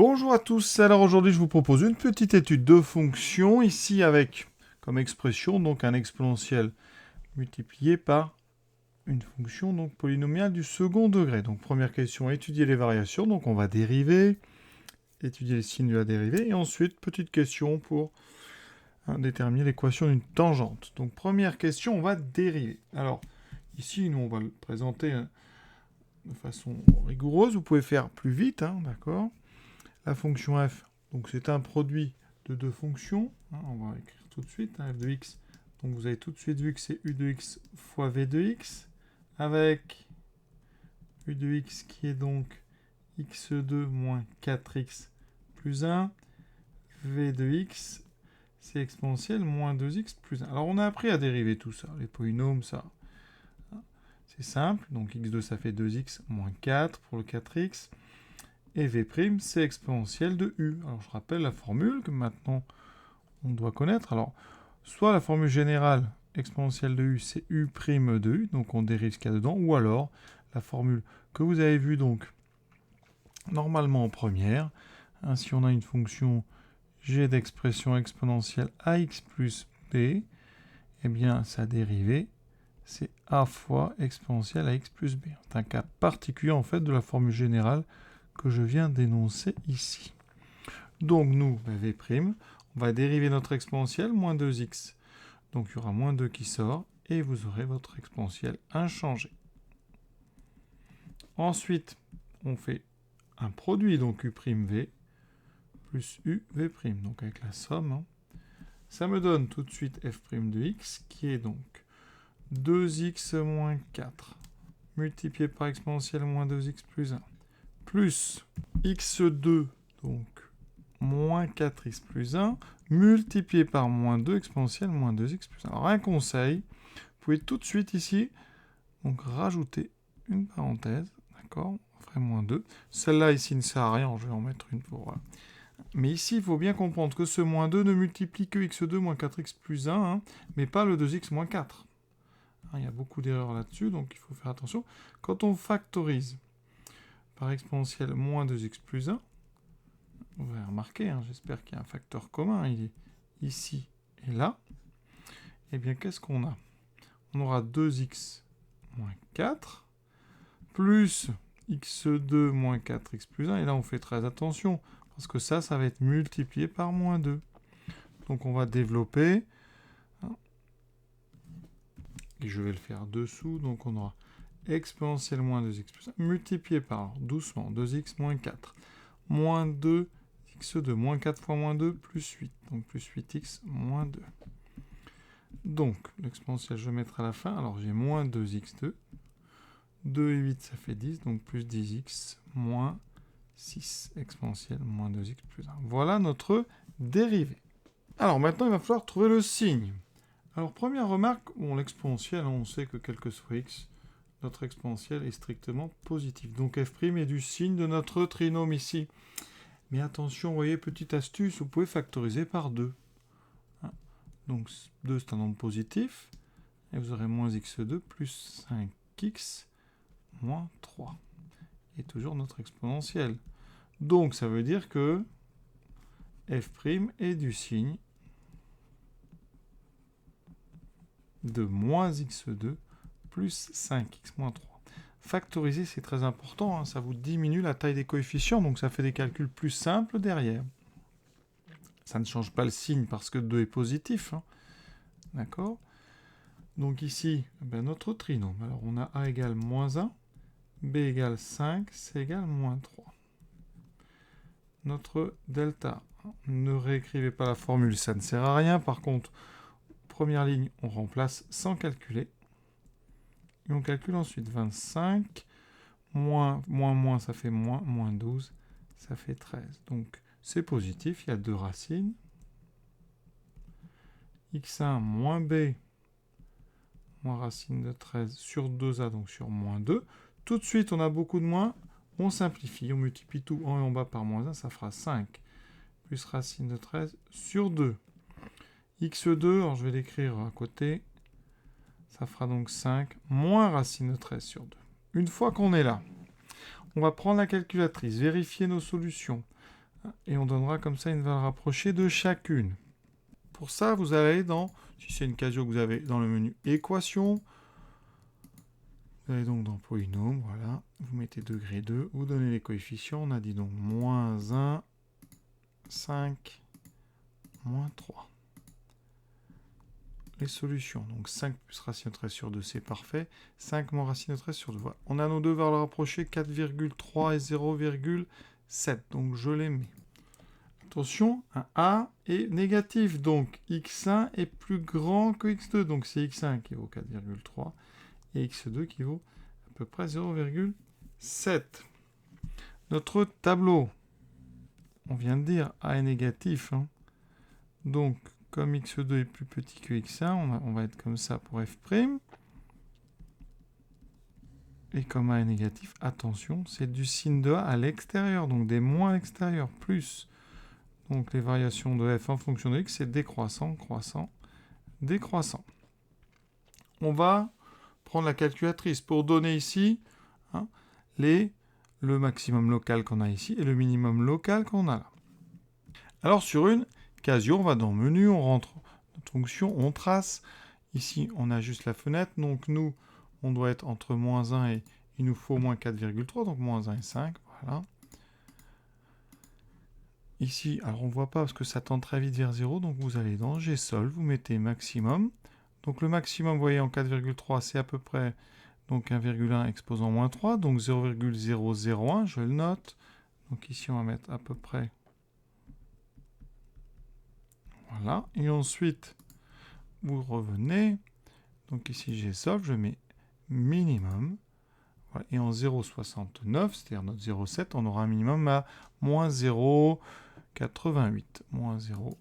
Bonjour à tous, alors aujourd'hui je vous propose une petite étude de fonctions, ici avec comme expression donc un exponentiel multiplié par une fonction donc polynomiale du second degré. Donc première question, étudier les variations, donc on va dériver, étudier les signes de la dérivée, et ensuite petite question pour déterminer l'équation d'une tangente. Donc première question, on va dériver. Alors ici nous on va le présenter de façon rigoureuse, vous pouvez faire plus vite, d'accord. La fonction f, donc c'est un produit de deux fonctions. On va écrire tout de suite, f de x. Donc vous avez tout de suite vu que c'est u de x fois v de x, avec u de x qui est donc x2 moins 4x plus 1. v de x, c'est exponentielle moins 2x plus 1. Alors on a appris à dériver tout ça, les polynômes, ça. C'est simple, donc x2 ça fait 2x moins 4 pour le 4x. Et v', c'est exponentielle de u. Alors je rappelle la formule que maintenant on doit connaître. Alors, soit la formule générale exponentielle de u, c'est u' de u, donc on dérive ce qu'il y a dedans, ou alors la formule que vous avez vue donc normalement en première. Si on a une fonction g d'expression exponentielle ax plus b, eh bien sa dérivée, c'est a fois exponentielle ax plus b. C'est un cas particulier en fait de la formule générale que je viens d'énoncer ici. Donc nous, v', on va dériver notre exponentielle, moins 2x. Donc il y aura moins 2 qui sort, et vous aurez votre exponentielle inchangée. Ensuite, on fait un produit, donc u', v, plus u, v', donc avec la somme. Ça me donne tout de suite f' de x, qui est donc 2x moins 4, multiplié par exponentielle moins 2x plus 1, plus x2, donc moins 4x plus 1, multiplié par moins 2 exponentielle moins 2x plus 1. Alors un conseil, vous pouvez tout de suite ici donc rajouter une parenthèse, d'accord, on ferait moins 2. Celle-là ici ne sert à rien, je vais en mettre une pour... Voilà. Mais ici, il faut bien comprendre que ce moins 2 ne multiplie que x2 moins 4x plus 1, mais pas le 2x moins 4. Il y a beaucoup d'erreurs là-dessus, donc il faut faire attention. Quand on factorise par exponentielle moins 2x plus 1, vous allez remarquer, j'espère qu'il y a un facteur commun, il est ici et là. Eh bien, qu'est-ce qu'on a? On aura 2x moins 4, plus x2 moins 4x plus 1, et là on fait très attention, parce que ça va être multiplié par moins 2. Donc on va développer, et je vais le faire dessous, donc on aura exponentielle moins 2x plus 1, multiplié par, doucement, 2x moins 4, moins 2 x2, moins 4 fois moins 2, plus 8. Donc plus 8x, moins 2. Donc, l'exponentielle, je vais mettre à la fin. Alors, j'ai moins 2x2. 2 et 8, ça fait 10. Donc, plus 10x, moins 6. Exponentielle, moins 2x plus 1. Voilà notre dérivée. Alors, maintenant, il va falloir trouver le signe. Alors, première remarque, l'exponentielle, on sait que quel que soit x, notre exponentielle est strictement positive. Donc, f' est du signe de notre trinôme ici. Mais attention, vous voyez, petite astuce, vous pouvez factoriser par 2. Donc 2, c'est un nombre positif. Et vous aurez moins x2 plus 5x moins 3. Et toujours notre exponentielle. Donc ça veut dire que f' est du signe de moins x2 plus 5x moins 3. Factoriser, c'est très important, ça vous diminue la taille des coefficients, donc ça fait des calculs plus simples derrière. Ça ne change pas le signe parce que 2 est positif, d'accord? Donc ici, notre trinôme. Alors on a a égale moins 1, b égale 5, c égale moins 3. Notre delta, ne réécrivez pas la formule, ça ne sert à rien. Par contre, première ligne, on remplace sans calculer. Et on calcule ensuite 25, moins, ça fait moins, moins 12, ça fait 13. Donc c'est positif, il y a deux racines. x1 moins b, moins racine de 13 sur 2a, donc sur moins 2. Tout de suite, on a beaucoup de moins, on simplifie, on multiplie tout en haut et en bas par moins 1, ça fera 5, plus racine de 13 sur 2. x2, alors je vais l'écrire à côté, ça fera donc 5, moins racine de 13 sur 2. Une fois qu'on est là, on va prendre la calculatrice, vérifier nos solutions. Et on donnera comme ça une valeur rapprochée de chacune. Pour ça, vous allez dans, si c'est une casio que vous avez dans le menu équation, vous allez donc dans polynôme, voilà, vous mettez degré 2, vous donnez les coefficients, on a dit donc moins 1, 5, moins 3. Les solutions, donc 5 plus racine de 13 sur 2, c'est parfait. 5 moins racine de 13 sur 2, voilà. On a nos deux valeurs rapprochées, 4,3 et 0,7, donc je les mets. Attention, un A est négatif, donc x1 est plus grand que x2, donc c'est x1 qui vaut 4,3 et x2 qui vaut à peu près 0,7. Notre tableau, on vient de dire A est négatif, hein. Donc comme x2 est plus petit que x1, on va être comme ça pour f'. Et comme A est négatif, attention, c'est du signe de A à l'extérieur, donc des moins à l'extérieur, plus. Donc les variations de f en fonction de x, c'est décroissant, croissant, décroissant. On va prendre la calculatrice pour donner ici hein, le maximum local qu'on a ici et le minimum local qu'on a là. Alors sur une casio, on va dans menu, on rentre notre fonction, on trace. Ici, on a juste la fenêtre, donc nous, on doit être entre moins 1 et il nous faut moins 4,3, donc moins 1 et 5, voilà. Ici, alors on ne voit pas parce que ça tend très vite vers 0, donc vous allez dans Gsolve, vous mettez maximum. Donc le maximum, vous voyez, en 4,3, c'est à peu près donc 1,1 exposant moins 3, donc 0,001, je le note. Donc ici, on va mettre à peu près. Voilà. Et ensuite, vous revenez. Donc ici, Gsolve, je mets minimum. Voilà. Et en 0,69, c'est-à-dire notre 0,7, on aura un minimum à moins 0,88. Moins 0.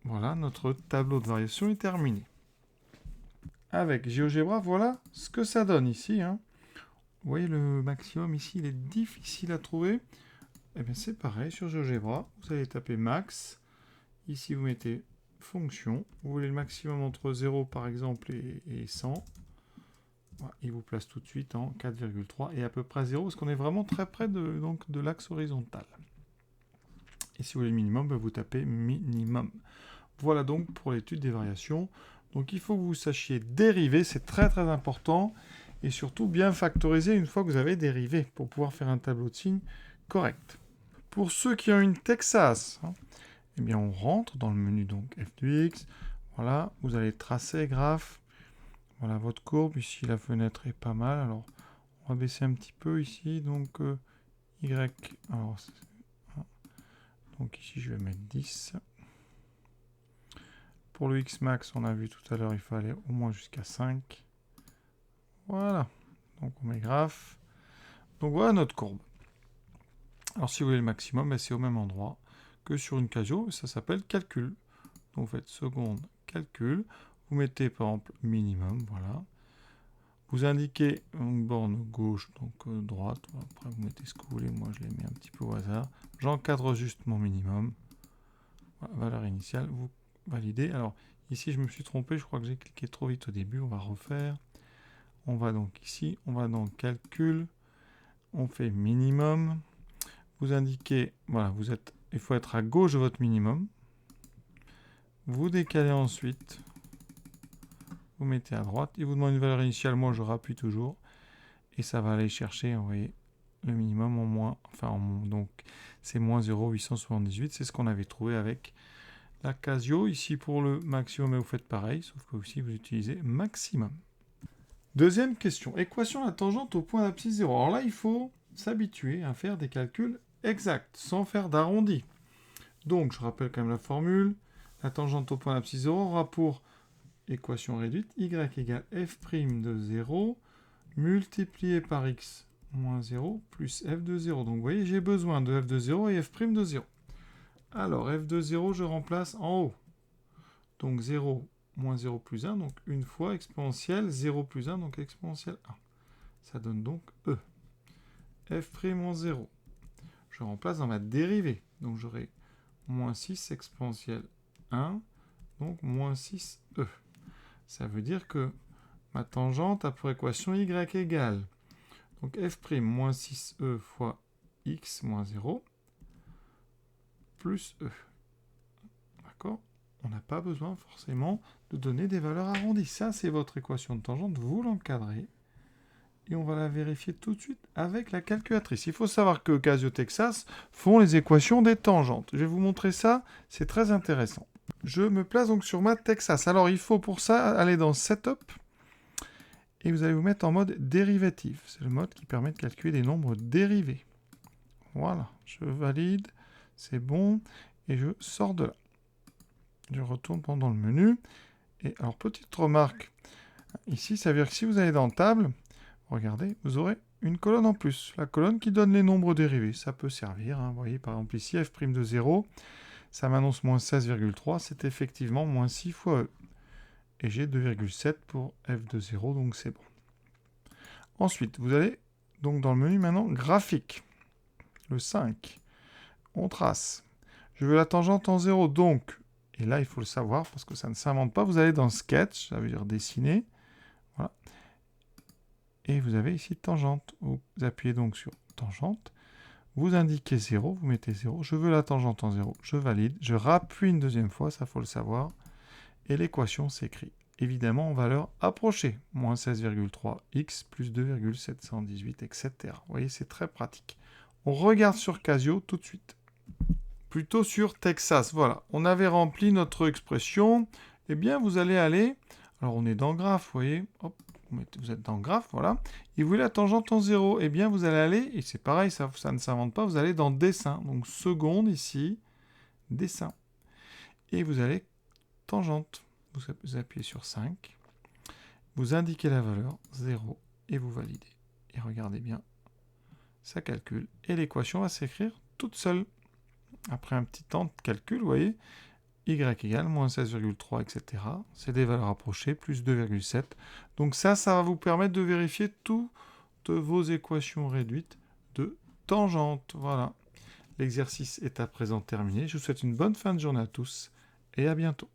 Voilà, notre tableau de variation est terminé. Avec GeoGebra, voilà ce que ça donne ici. Hein. Vous voyez le maximum ici, il est difficile à trouver. Eh bien c'est pareil sur GeoGebra. Vous allez taper max. Ici vous mettez fonction. Vous voulez le maximum entre 0 par exemple et 100. Voilà, il vous place tout de suite en 4,3 et à peu près 0 parce qu'on est vraiment très près de l'axe horizontal. Et si vous voulez le minimum, vous tapez minimum. Voilà donc pour l'étude des variations. Donc il faut que vous sachiez dériver, c'est très très important. Et surtout bien factoriser une fois que vous avez dérivé pour pouvoir faire un tableau de signes correct. Pour ceux qui ont une Texas, eh bien on rentre dans le menu donc f de x. Voilà, vous allez tracer graphe. Voilà votre courbe. Ici la fenêtre est pas mal. Alors on va baisser un petit peu ici. Donc y. Alors, donc ici je vais mettre 10. Pour le X-Max, on a vu tout à l'heure, il fallait au moins jusqu'à 5. Voilà. Donc on met graphe. Donc voilà notre courbe. Alors si vous voulez le maximum, c'est au même endroit que sur une casio. Ça s'appelle calcul. Donc vous faites seconde calcul. Vous mettez par exemple minimum. Voilà. Vous indiquez une borne gauche, donc droite. Après vous mettez ce que vous voulez. Moi je les mets un petit peu au hasard. J'encadre juste mon minimum. Voilà, valeur initiale. Vous validez. Alors ici je me suis trompé. Je crois que j'ai cliqué trop vite au début. On va refaire. On va donc ici. On va dans calcul. On fait minimum. Vous indiquez, voilà, il faut être à gauche de votre minimum. Vous décalez ensuite. Vous mettez à droite. Il vous demande une valeur initiale. Moi, je rappuie toujours. Et ça va aller chercher, vous voyez, le minimum en moins. Enfin, donc, c'est moins 0,878. C'est ce qu'on avait trouvé avec la Casio. Ici, pour le maximum, vous faites pareil. Sauf que aussi, vous utilisez maximum. Deuxième question. Équation de la tangente au point d'abscisse 0. Alors là, il faut s'habituer à faire des calculs exact, sans faire d'arrondi. Donc, je rappelle quand même la formule. La tangente au point d'abscisse 0 aura pour équation réduite y égale f' de 0 multiplié par x moins 0 plus f de 0. Donc, vous voyez, j'ai besoin de f de 0 et f' de 0. Alors, f de 0, je remplace en haut. Donc, 0 moins 0 plus 1, donc une fois exponentielle 0 plus 1, donc exponentielle 1. Ça donne donc e. f' moins 0. Je remplace dans ma dérivée. Donc j'aurai moins 6 exponentielle 1, donc moins 6e. Ça veut dire que ma tangente a pour équation y égale Donc f' moins 6e fois x moins 0 plus e. D'accord? On n'a pas besoin forcément de donner des valeurs arrondies. Ça, c'est votre équation de tangente. Vous l'encadrez. Et on va la vérifier tout de suite avec la calculatrice. Il faut savoir que Casio Texas font les équations des tangentes. Je vais vous montrer ça. C'est très intéressant. Je me place donc sur ma Texas. Alors, il faut pour ça aller dans Setup. Et vous allez vous mettre en mode dérivatif. C'est le mode qui permet de calculer des nombres dérivés. Voilà, je valide, c'est bon, et je sors de là. Je retourne pendant le menu. Et alors, petite remarque, ici, ça veut dire que si vous allez dans Table, regardez, vous aurez une colonne en plus. La colonne qui donne les nombres dérivés. Ça peut servir, hein. Vous voyez, par exemple, ici, f' de 0, ça m'annonce moins 16,3, c'est effectivement moins 6 fois E. Et j'ai 2,7 pour f de 0, donc c'est bon. Ensuite, vous allez donc dans le menu maintenant, graphique. Le 5. On trace. Je veux la tangente en 0, donc, et là il faut le savoir parce que ça ne s'invente pas, vous allez dans Sketch, ça veut dire dessiner. Voilà. Et vous avez ici tangente. Vous appuyez donc sur tangente. Vous indiquez 0, vous mettez 0. Je veux la tangente en 0, je valide. Je rappuie une deuxième fois, ça faut le savoir. Et l'équation s'écrit évidemment en valeur approchée. Moins 16,3 x plus 2,718, etc. Vous voyez, c'est très pratique. On regarde sur Casio tout de suite. Plutôt sur Texas. Voilà, on avait rempli notre expression. Eh bien, vous allez aller... Alors, on est dans graphe, vous voyez. Hop, vous êtes dans graphe, voilà. Et vous voulez la tangente en 0. Eh bien, vous allez aller, et c'est pareil, ça ne s'invente pas, vous allez dans dessin. Donc, seconde ici, dessin. Et vous allez tangente. Vous appuyez sur 5. Vous indiquez la valeur 0 et vous validez. Et regardez bien, ça calcule. Et l'équation va s'écrire toute seule. Après un petit temps de calcul, vous voyez, y égale moins 16,3, etc. C'est des valeurs approchées, plus 2,7. Donc ça va vous permettre de vérifier toutes vos équations réduites de tangente. Voilà. L'exercice est à présent terminé. Je vous souhaite une bonne fin de journée à tous et à bientôt.